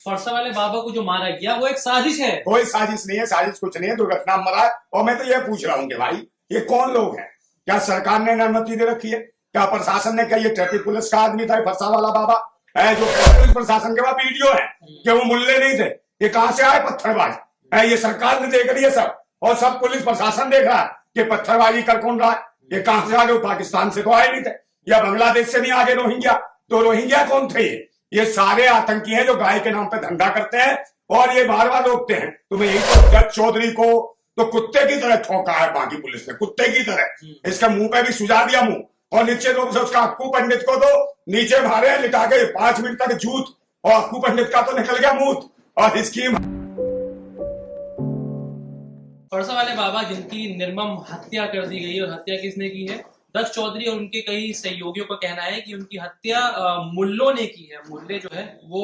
फरसा वाले बाबा को जो मारा गया वो एक साजिश है। कोई साजिश नहीं है, साजिश कुछ नहीं है, दुर्घटना में मरा है। और मैं तो ये पूछ रहा हूँ कि भाई ये कौन लोग हैं? क्या सरकार ने अनुमति दे रखी है? क्या प्रशासन ने? क्या ये ट्रैफिक पुलिस का आदमी था फरसा वाला बाबा है? जो पुलिस प्रशासन के पास वीडियो है कि वो मुल्ले नहीं थे, ये कहां से आए पत्थरबाज है? ये सरकार ने देख रही है सब, और सब पुलिस प्रशासन देख रहा है कि पत्थरबाजी कर कौन रहा है। ये कहां से आगे? पाकिस्तान से तो आए नहीं थे, या बांग्लादेश से नहीं आगे रोहिंग्या। तो रोहिंग्या कौन थे? ये सारे आतंकी हैं जो गाय के नाम पे धंधा करते हैं और ये बार बार रोकते हैं। तो मैं यही तो जज चौधरी को तो कुत्ते की तरह ठोका है बाकी पुलिस ने, कुत्ते की तरह। इसका मुंह पे भी सुझा दिया मुंह, और निश्चित रूप से उसका अक्कू पंडित को तो नीचे मारे लिटा के 5 मिनट तक जूत, और अक्कू पंडित का तो निकल गया मुंह। और इसकी फरसा वाले बाबा जिनकी निर्मम हत्या कर दी गई, और हत्या किसने की है? दक्ष चौधरी और उनके कई सहयोगियों का कहना है कि उनकी हत्या मुल्लों ने की है। मुल्ले जो है वो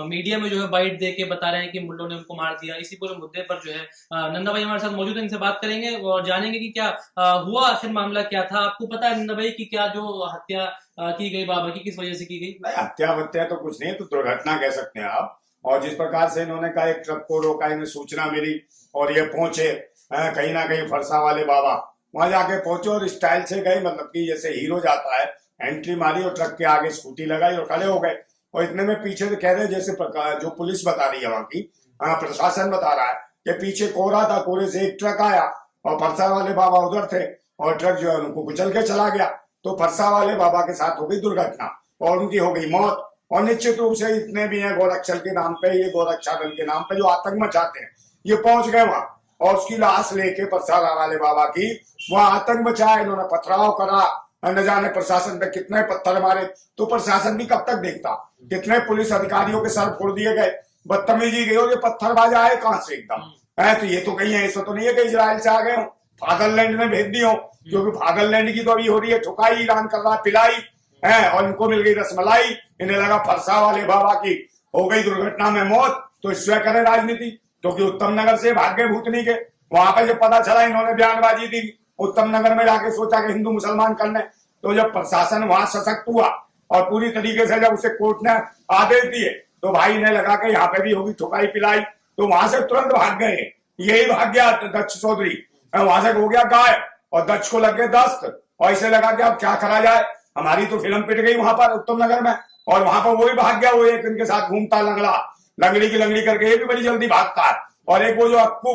मीडिया में जो है बाइट दे के बता रहे हैं कि मुल्लों ने उनको मार दिया। इसी पूरे मुद्दे पर जो है नंदा भाई हमारे साथ मौजूद है, इनसे बात करेंगे और जानेंगे कि क्या हुआ, आखिर मामला क्या था। आपको पता है नंदा भाई की क्या जो हत्या की गई बाबा की, किस वजह से की गई? हत्या वत्या तो कुछ नहीं, तो दुर्घटना कह सकते हैं आप। और जिस प्रकार से इन्होंने कहा एक ट्रक को रोका, इन्हें सूचना मिली और ये पहुंचे कहीं ना कहीं फरसा वाले बाबा, वहां जाके पहुंचे और स्टाइल से गए, मतलब कि जैसे हीरो जाता है, एंट्री मारी और ट्रक के आगे स्कूटी लगाई और खड़े हो गए। और इतने में पीछे से कह रहे जैसे जो पुलिस बता रही है वहां की, प्रशासन बता रहा है कि पीछे कोहरा था, कोहरे से एक ट्रक आया और फरसा वाले बाबा उधर थे और ट्रक जो है उनको कुचल के चला गया। तो फरसा वाले बाबा के साथ हो गई दुर्घटना और उनकी हो गई मौत। और निश्चित रूप से इतने भी हैं गोरक्षल के नाम पे, ये गोरक्षा दल के नाम पे जो आतंक मचाते हैं, ये पहुंच गए वहां और उसकी लाश लेके फरसा वाले बाबा की वहां आतंक मचाया। इन्होंने पथराव करा, न जाने प्रशासन पे कितने पत्थर मारे। तो प्रशासन भी कब तक देखता? कितने पुलिस अधिकारियों के सर फोड़ दिए गए, बदतमीजी गई। और ये पत्थरबाज आए कहां से एकदम है? तो ये तो कहीं ऐसा तो नहीं है कि इजराइल से आ गए हो, फादरलैंड में भेज दी हो, क्योंकि फादरलैंड की तो अभी हो रही है ठुकाई, ईरान कर रहा है पिलाई है, और इनको मिल गई रसमलाई। इन्हें लगा फरसा वाले बाबा की हो गई दुर्घटना में मौत तो इससे करें राजनीति, क्योंकि उत्तम नगर से भाग गए भूतनी के। वहां पे जब पता चला इन्होंने बयानबाजी दी, उत्तम नगर में जाके सोचा कि हिंदू मुसलमान करने, तो जब प्रशासन वहां सशक्त हुआ और पूरी तरीके से जब उसे कोर्ट ने आदेश दिए, तो भाई ने लगा के यहाँ पे भी होगी ठुकाई पिलाई, तो वहां से तुरंत भाग गए। यही भाग गया दक्ष चौधरी, वहां से हो गया गायब और दक्ष को लग गए दस्त। और इसे लगा कि अब क्या करा जाए, हमारी तो फिल्म पिट गई वहां पर उत्तम नगर में। और वहां पर वो भी भाग गया, वो एक इनके साथ घूमता लंगड़ा, लंगड़ी की लंगड़ी करके ये भी बड़ी जल्दी भागता है। और एक वो जो अक्कू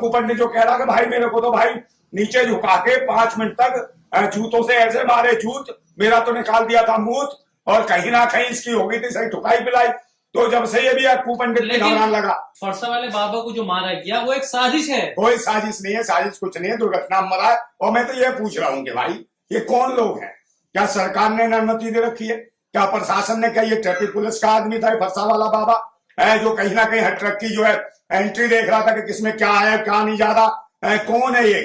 पंडित जो कह रहा कि भाई मेरे को तो भाई नीचे झुका के 5 मिनट तक जूतों से ऐसे मारे जूत, मेरा तो निकाल दिया था मूत, और कहीं ना कहीं इसकी हो गई थी सही ठुकाई पिलाई। तो जब से ये भी अक्कू पंडित ने घबराने लगा। फरसा वाले बाबा को जो मारा गया वो एक साजिश है। कोई साजिश नहीं है, साजिश कुछ नहीं है, दुर्घटना में मरा है। और मैं तो ये पूछ रहा हूँ कि भाई ये कौन लोग हैं? क्या सरकार ने अनुमति दे रखी है? क्या प्रशासन ने? क्या ये ट्रैफिक पुलिस का आदमी था फरसा वाला बाबा है, जो कहीं ना कहीं हर ट्रक की जो है एंट्री देख रहा था कि किसमें क्या है क्या नहीं जा रहा? कौन है ये?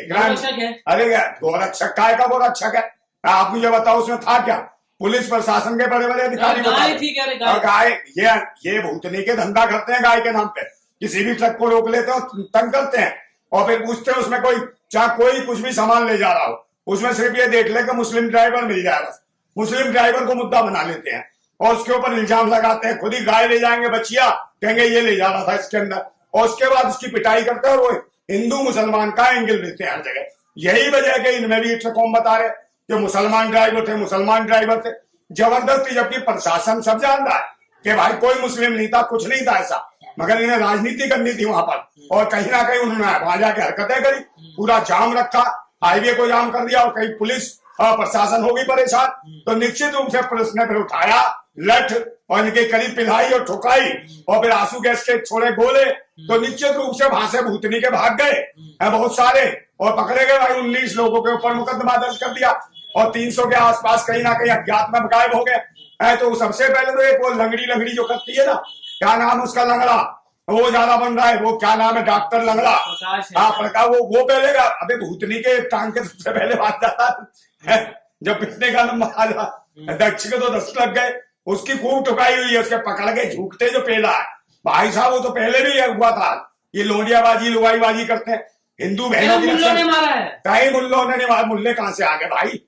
अरे गोरक्षक का है, गोरक्षक है? आप मुझे बताओ उसमें था क्या? पुलिस प्रशासन के बड़े बड़े अधिकारी गाय ये भूतनी के धंधा करते हैं गाय के नाम पे। किसी भी ट्रक को रोक लेते हैं, तंग करते हैं और फिर पूछते हैं उसमें कोई कुछ भी सामान ले जा रहा हो, उसमें सिर्फ ये देख ले कि मुस्लिम ड्राइवर मिल जाए, बस मुस्लिम ड्राइवर को मुद्दा बना लेते हैं और उसके ऊपर इल्जाम लगाते हैं। खुद ही गाय ले जाएंगे, बचिया कहेंगे ये ले जा रहा था इसके अंदर, और उसके बाद उसकी पिटाई करते हैं और वो हिंदू मुसलमान का एंगल देते हैं हर जगह। यही वजह है कि इनमें भी ट्रकों बता रहे कि मुसलमान ड्राइवर थे जबरदस्ती, जबकि प्रशासन सब जान रहा है कि भाई कोई मुस्लिम नहीं था, कुछ नहीं था ऐसा, मगर इन्हें राजनीति करनी थी वहां पर। और कहीं ना कहीं उन्होंने वहां जाके हरकतें करी, पूरा जाम रखा, हाईवे को जाम कर दिया और कहीं पुलिस प्रशासन होगी परेशान। तो निश्चित रूप से पुलिस ने फिर उठाया लठ और इनके करीब पिलाई और ठुकाई और फिर आंसू गैस के छोड़े गोले। तो निश्चित रूप से वहां से भूतनी के भाग गए बहुत सारे और पकड़े गए भाई। 19 लोगों के ऊपर मुकदमा दर्ज कर दिया और 300 के आसपास कहीं ना कहीं अज्ञात में गायब हो गए। तो सबसे पहले तो एक वो लंगड़ी जो करती है ना, क्या नाम उसका, लंगड़ा, वो ज्यादा बन रहा है, वो क्या नाम है, डॉक्टर लंगड़ा, हाँ प्रकाश, वो पहले अबे भूतनी के टांग के सबसे पहले बात जाता है जब पिटने का नंबर आ जा। दक्ष के तो 10 लग गए, उसकी खूब ठुकाई हुई है, उसके पकड़ के झूकते जो पेला है भाई साहब, वो तो पहले भी हुआ था। ये लोंडियाबाजी लुगाईबाजी करते हैं हिंदू बहनों की, मुल्लों ने मारा है। कई मुल्लों ने नहीं मारा, मुल्ले कहां से आ गए भाई?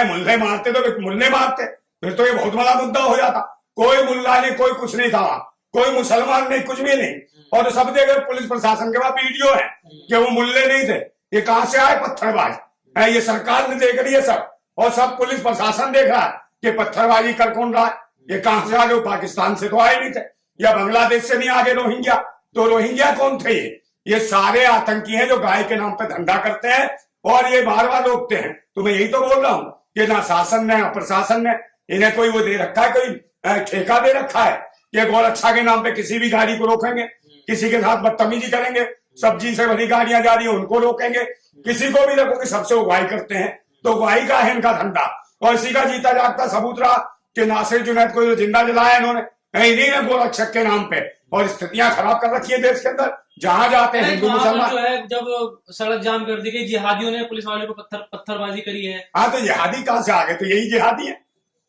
मुल्ले मारते तो मुल्ले मारते, फिर तो ये बहुत बड़ा मुद्दा हो जाता। कोई मुल्ला नहीं, कोई कुछ नहीं था वहां, कोई मुसलमान नहीं, कुछ भी नहीं। और सब जगह पुलिस प्रशासन के पास वीडियो है कि वो मुल्ले नहीं थे। ये कहां से आए पत्थरबाज है? ये सरकार ने देख रही है सब, और सब पुलिस प्रशासन देख रहा है कि पत्थरबाजी कर कौन रहा है। ये कहां से आ गए? पाकिस्तान से तो आए नहीं थे, या बांग्लादेश से नहीं आगे रोहिंग्या। तो रोहिंग्या कौन थे? ये सारे आतंकी हैं जो गाय के नाम पे धंधा करते हैं और ये बार बार रोकते हैं। तो मैं यही तो बोल रहा हूँ कि ना शासन ने ना प्रशासन ने इन्हें कोई वो दे रखा है, कोई ठेका दे रखा है कि गौरक्षा के नाम पे किसी भी गाड़ी को रोकेंगे, किसी के साथ बदतमीजी करेंगे, सब्जी से भरी गाड़ियां जा रही है उनको रोकेंगे, किसी को भी देखो कि सबसे उगाई करते हैं। तो उगाई का है इनका धंधा, और इसी का जीता जागता सबूत रहा कि नासिर जुनैद को जो जिंदा जलाया इन्होंने, इन्हीं ने गोरक्षक के नाम पे, और स्थितियां खराब कर रखी है देश के अंदर। जहां जाते हैं हिंदू मुसलमान जो है, जब सड़क जाम कर दी गई, जिहादियों ने पुलिस वाले को पत्थरबाजी करी है। हाँ, तो जिहादी कहां से आ गए? तो यही जिहादी है,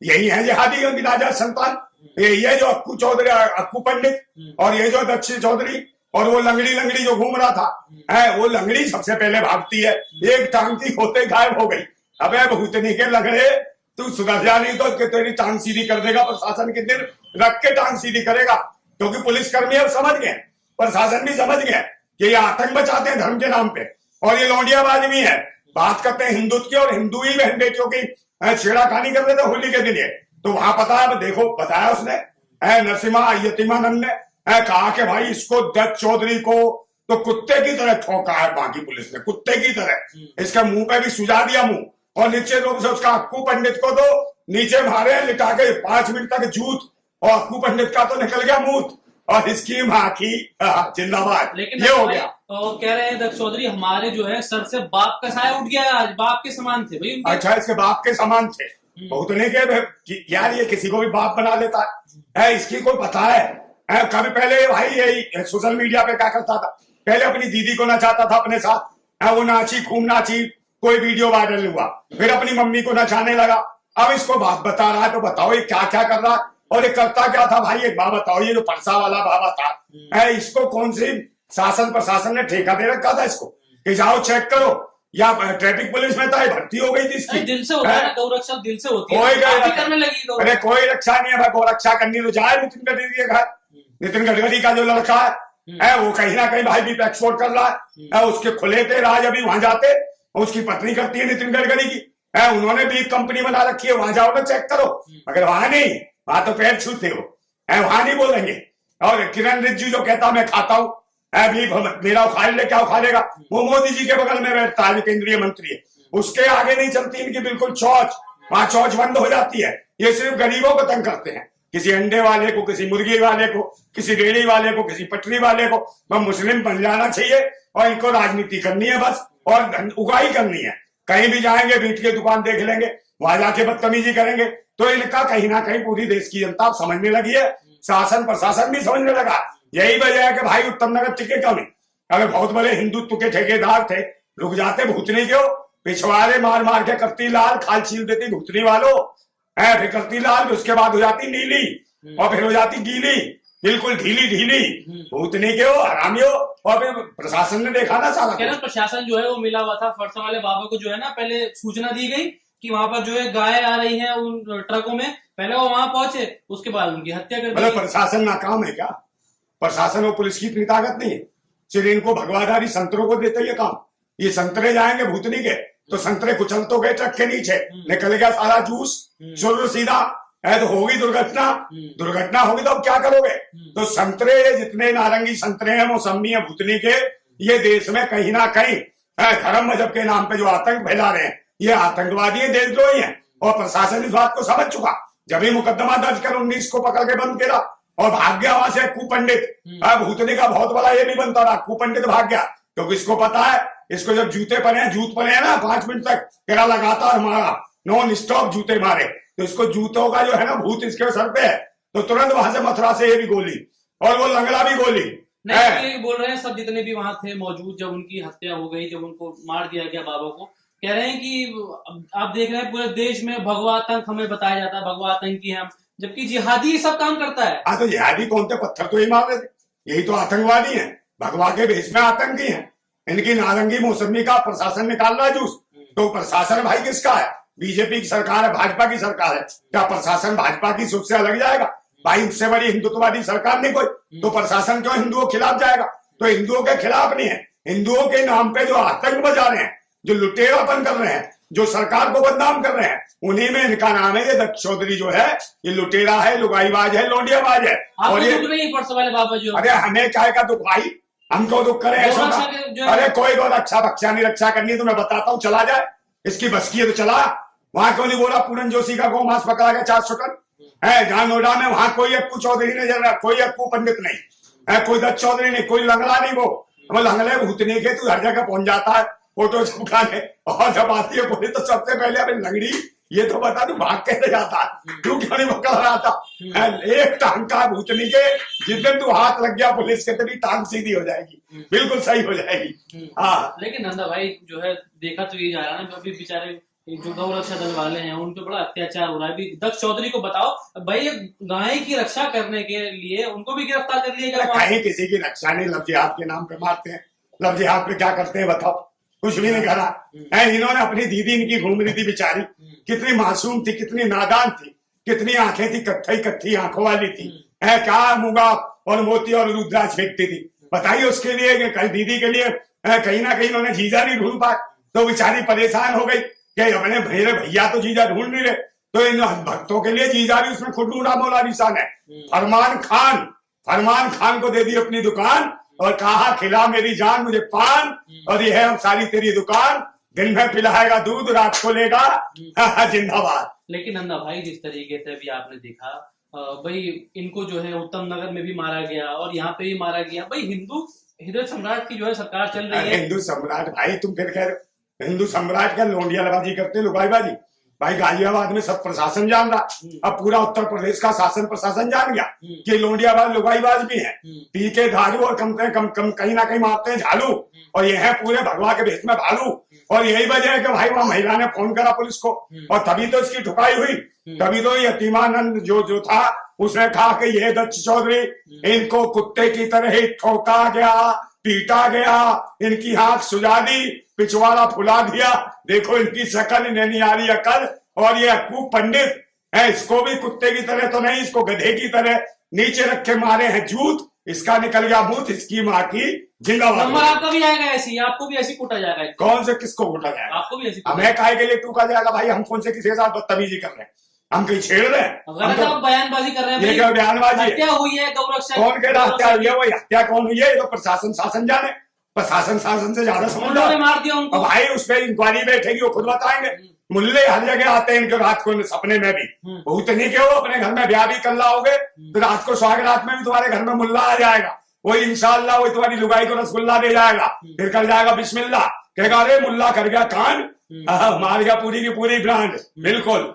यही है जिहादी का बिलाजा संतान। ये जो अक्कू चौधरी, अक्कू पंडित, और ये जो दक्षिण चौधरी, और वो लंगड़ी जो घूम रहा था, वो लंगड़ी सबसे पहले भागती है, एक टांग की होते गायब हो गई। अबे भूतनी के लंगड़े, तू सुधर जा नहीं तो तेरी टांग सीधी कर देगा प्रशासन, के दिन रख के टांग सीधी करेगा। क्योंकि पुलिसकर्मी अब समझ गए, प्रशासन भी समझ गया कि ये आतंक बचाते हैं धर्म के नाम पे, और ये लौंडियाबाज भी है। बात करते हैं हिंदुत्व की, और हिंदू ही बहन बेटियों की छेड़ाखानी कर रहे थे होली के दिन। ये तो वहां पता है, देखो बताया उसने, नरसिम्हा यतीमानंद ने कहा कि भाई इसको दत्त चौधरी को तो कुत्ते की तरह ठोका है बाकी पुलिस ने, कुत्ते की तरह। इसके मुंह पे भी सुझा दिया मुंह, और नीचे रूप से उसका अक्कू पंडित को तो नीचे मारे लिटा के 5 मिनट तक जूत, और अक्कू पंडित का तो निकल गया मुंह, और इसकी माँ की जिंदाबाद। लेकिन ये हो गया। तो कह रहे हैं दत्त चौधरी हमारे जो है सर से बाप का साया उठ गया, आज बाप के समान थे भाई। अच्छा, इसके बाप के समान थे, बहुत नहीं के यार, ये किसी को भी बाप बना लेता है, इसकी कोई पता है? कभी पहले भाई यही सोशल मीडिया पे क्या करता था, पहले अपनी दीदी को नचाता था अपने साथ, वो नाची, खूब नाची, कोई वीडियो वायरल हुआ, फिर अपनी मम्मी को नचाने लगा। अब इसको बात बता रहा है, तो बताओ ये क्या क्या कर रहा है, और ये करता क्या था भाई? एक बात बताओ, ये जो परसा वाला बाबा था, इसको कौन सी शासन प्रशासन ने ठेका दे रखा था इसको कि जाओ चेक करो, या ट्रैफिक पुलिस में था, भर्ती हो गई थी इसकी। दिल से होता है, गौरक्षा दिल से होती है, कोई करने लगी। अरे कोई रक्षा नहीं है भाई, गौरक्षा करनी तो जाए नितिन गडकरी के घर। नितिन गडकरी का जो लड़का है वो कहीं ना कहीं भाई बीप एक्सपोर्ट कर रहा है, उसके खुले थे राज, अभी वहां जाते, उसकी पत्नी करती है नितिन गडकरी की, उन्होंने भी कंपनी बना रखी है, वहां जाओ ना चेक करो। अगर वहां नहीं, वहां तो पैर छूते हो, वहां नहीं बोलेंगे। और किरण रिजिजू जो कहता मैं खाता हूँ बीफ, मेरा उखाड़ ले, क्या उखाड़ेगा? वो मोदी जी के बगल में बैठता है, केंद्रीय मंत्री है, उसके आगे नहीं चलती इनकी बिल्कुल चौच, वहां चौच बंद हो जाती है। ये सिर्फ गरीबों को तंग करते हैं, किसी अंडे वाले को, किसी मुर्गी वाले को, किसी डेयरी वाले को, किसी पटरी वाले को। वह मुस्लिम बन जाना चाहिए, और इनको राजनीति करनी है बस, और उगाई करनी है। कहीं भी जाएंगे बीट की दुकान देख लेंगे, वहां जाके बदतमीजी करेंगे। तो इनका कहीं ना कहीं पूरी देश की जनता समझने लगी है, शासन प्रशासन भी समझने लगा। यही वजह है कि भाई उत्तम नगर टिके क्यों नहीं? अगर बहुत बड़े हिंदुत्व के ठेकेदार थे, रुक जाते भूतनी क्यों? पिछवाड़े मार मार के करती लाल, खाल छील देती भूतनी वालों, फिर करती लाल, उसके बाद हो जाती नीली, और फिर हो जाती गीली, बिल्कुल ढीली भूतनी के हो, हरामी हो। और फिर प्रशासन ने देखा ना सारा, प्रशासन जो है वो मिला हुआ था फरसा वाले बाबा को, जो है ना पहले सूचना दी गई कि वहां पर जो है गाय आ रही है उन ट्रकों में, पहले वो वहां पहुंचे, उसके बाद उनकी हत्या कर दी। मतलब प्रशासन नाकाम है क्या? प्रशासन और पुलिस की इतनी ताकत नहीं है, सिर्फ इनको भगवाधारी संतरों को देते ये काम। ये संतरे जाएंगे भूतनी के, तो संतरे कुचल तो गए ट्रक के नीचे, निकल गया सारा जूस, शुरू सीधा है, तो होगी दुर्घटना होगी तो अब क्या करोगे? तो संतरे जितने नारंगी संतरे हैं, मौसमी है भूतनी के, ये देश में कहीं ना कहीं धर्म मजहब के नाम पे जो आतंक फैला रहे हैं, ये आतंकवादी है, देशद्रोही है। और प्रशासन इस बात को समझ चुका, जब ही मुकदमा दर्ज कर 19 को पकड़ के बंद किया और भाग गया वहां से अक्कू पंडित। भूतनी का बहुत बड़ा ये भी बनता रहा, अक्कू पंडित भाग गया, क्योंकि इसको पता है, इसको जब जूत पड़े हैं ना 5 मिनट तक तेरा लगातार मारा, नॉन स्टॉप जूते मारे, तो इसको जूतों का जो है ना भूत इसके सर पे है, तो तुरंत वहां से मथुरा से ये भी गोली, और वो लंगड़ा भी गोली। नहीं, बोल रहे हैं सब जितने भी वहां थे मौजूद, जब उनकी हत्या हो गई, जब उनको मार दिया गया बाबा को, कह रहे हैं कि आप देख रहे हैं पूरे देश में भगवा आतंक हमें बताया जाता है, भगवा आतंकी हम, जबकि जिहादी सब काम करता है। हाँ, तो जिहादी कौन थे? पत्थर तो ही मार रहे थे, यही तो आतंकवादी है, भगवा के भेष में आतंकी है। इनकी नारंगी मौसमी का प्रशासन निकाल रहा है जूस, तो प्रशासन भाई किसका है? बीजेपी की सरकार है, भाजपा की सरकार है, क्या प्रशासन भाजपा की सुख से अलग जाएगा? भाई इससे बड़ी हिंदुत्ववादी सरकार नहीं कोई, तो प्रशासन क्यों हिंदुओं के खिलाफ जाएगा? तो हिंदुओं के खिलाफ नहीं है, हिंदुओं के नाम पे जो आतंक बजा रहे हैं, जो लुटेरापन कर रहे हैं, जो सरकार को बदनाम कर रहे हैं, उन्हीं में इनका नाम है। ये दक्ष चौधरी जो है ये लुटेरा है, लुगाईबाज है, लोंडियाबाज है। और ये नहीं फर्श वाले बाबा जो, अरे हमें क्या का दुख भाई, हमको दुख करे ऐसा? अरे कोई गौ रक्षा बक्षा नहीं रक्षा करनी तो मैं बताता हूँ, चला जाए, इसकी बस की है तो चला। वहां क्यों नहीं बोला पूरन जोशी का गौ मांस पकड़ा गया 400 टन है जहां नोएडा में? वहां कोई अक्कू चौधरी नहीं चल रहा, कोई अक्कू पंडित नहीं है, कोई दत्त चौधरी नहीं, कोई लंगड़ा नहीं। वो लंगड़े भूतने के तू हर जगह पहुंच जाता है फोटो चिपकाने, और जब आती है पुलिस तो सबसे पहले अरे लंगड़ी ये तो बता तू भाग कैसे जाता है, तू क्यों नहीं पकड़ रहा था? एक टांग का भूतनी के, जिस दिन तू हाथ लग गया पुलिस के तेरी टांग सीधी हो जाएगी, बिल्कुल सही हो जाएगी। हाँ लेकिन नंदा भाई जो है देखा तो ये जा रहा है ना, अभी बेचारे जो गौ रक्षा दल वाले हैं उन पे बड़ा अत्याचार हो रहा है। अभी दक्ष चौधरी को बताओ भाई, गाय की रक्षा करने के लिए उनको भी गिरफ्तार कर लिया गया। कहीं किसी की रक्षा नहीं, लफ्ज जिहाद के नाम पे मारते हैं। लफ्ज जिहाद पे क्या करते हैं बताओ? कुछ भी नहीं करा है। इन्होंने अपनी दीदी इनकी घूम रही थी बेचारी, कितनी मासूम थी, कितनी नादान थी, कितनी आंखें थी, कत्थई कत्थी आंखों वाली थी, है क्या मूंगा और मोती और रुद्राक्ष फेंकती थी। बताइए उसके लिए कल दीदी के लिए कहीं ना कहीं इन्होंने जीजा नहीं ढूंढ पाए, तो बेचारी परेशान हो गई कि अपने भैया तो जीजा ढूंढ नहीं रहे, तो इन भक्तों के लिए जीजा भी उसने खुद ढूंढा। मौला निशान है फरमान खान को दे दी अपनी दुकान और कहा खिला मेरी जान मुझे पान, और ये है हम सारी तेरी दुकान, दिन में पिलाएगा दूध रात को लेगा जिंदाबाद। लेकिन नंदा भाई जिस तरीके से भी आपने देखा भाई, इनको जो है उत्तम नगर में भी मारा गया और यहाँ पे भी मारा गया। भाई हिंदू हृदय सम्राट की जो है सरकार चल रही है। हिंदू सम्राट भाई, तुम फिर कह रहे हिंदू सम्राट का लोंडियाबाजी करते, लुगाईबाजी। भाई गाजियाबाद में सब प्रशासन जान रहा, अब पूरा उत्तर प्रदेश का शासन प्रशासन जान गया कि लोंडियाबाज लुगाईबाज भी है, पी के दारू और कम कहीं ना कहीं मारते हैं झालू, और ये है पूरे भगवा के भेष में भालू। और यही वजह है कि भाई वहां महिला ने फोन करा पुलिस को, और तभी तो इसकी ठुकाई हुई। तभी तो यतीमानंद जो था उसने कहा कि ये दत्त चौधरी, इनको कुत्ते की तरह ही ठोका गया, पीटा गया, इनकी आंख सुजा दी, पिछवाड़ा फुला दिया, देखो इनकी शक्ल इन्हें नहीं आ रही अकल। और ये अक्कू पंडित है, इसको भी कुत्ते की तरह तो नहीं, इसको गधे की तरह नीचे रख के मारे हैं जूत, इसका निकल गया मुंह, इसकी माँ की जिंदाबाद। नंबर आपका भी आएगा ऐसी, आपको भी ऐसी कूटा जाएगा। कौन से किसको कूटा जाएगा? आपको भी ऐसी। हमें काहे के लिए टूका जाएगा भाई? हम कौन से किसी के साथ बदतमीजी कर रहे हैं? हम कहीं छेड़ रहे हैं? तो आप बयानबाजी कर रहे हैं। ये क्या बयानबाजी? हत्या हुई है गौरक्षा, कौन कह रहा हत्या हुई है? वो हत्या कौन हुई है? ये तो प्रशासन शासन जाने, प्रशासन शासन से ज्यादा समझ रहा है। मार दिया उनको भाई उस पर इंक्वायरी बैठेगी, वो खुद बताएंगे। मुल्ले हर जगह आते हैं इनके रात को सपने में भी, बहुत नहीं के वो अपने घर में ब्याह भी कर लाओगे तो रात को सुहाग रात में भी तुम्हारे घर में मुल्ला आ जाएगा, वो इंशाल्लाह वो तुम्हारी लुगाई को रसगुल्ला दे जाएगा, फिर कर जाएगा बिस्मिल्लाह, कहेगा अरे मुल्ला कर गया कांड, मार गया पूरी की पूरी ब्रांड। बिल्कुल